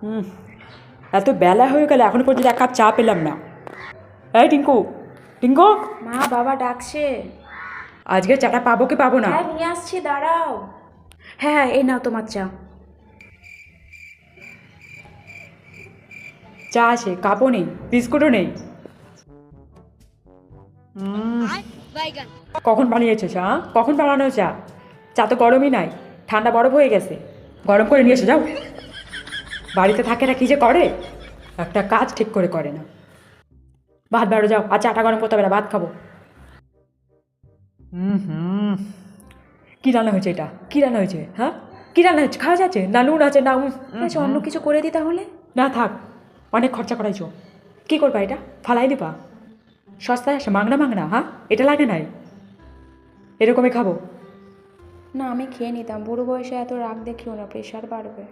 হুম, এত বেলা হয়ে গেল এখনো পর্যন্ত এক কাপ চা পেলাম না। এই টিঙ্কু, টিঙ্কু, মা, বাবা ডাকছে। আজকে চাটা পাবো কি পাবো না? হ্যাঁ, নিয়ে আসছি, দাঁড়াও। হ্যাঁ হ্যাঁ, এই নাও তোমার চা। চা আছে, কাপও নেই, বিস্কুটও নেই। কখন বানিয়েছো চা? কখন বানানো চা? চা তো গরমই নাই, ঠান্ডা বরফ হয়ে গেছে। গরম করে নিয়ে এসো যাও। বাড়িতে থাকে না, কী যে করে, একটা কাজ ঠিক করে করে না। ভাত বেরো যাও, আর চাটা গরম করতে হবে না, ভাত খাবো। হুম, কী রান্না হয়েছে এটা? কী রান্না হয়েছে? হ্যাঁ, কী রান্না হয়েছে? খাওয়া যাচ্ছে না? নুন আছে না? আচ্ছা, অন্য কিছু করে দিই তাহলে। না থাক, অনেক খরচা করাইছো। কী করবা এটা? ফালাই দিবা? সস্তায় আসে মাংনা মাংনা, হ্যাঁ, এটা লাগে নাই, এরকমই খাবো। না, আমি খেয়ে নিতাম, বুড়ো বয়সে এত রাগ দেখিও না, প্রেশার বাড়বে।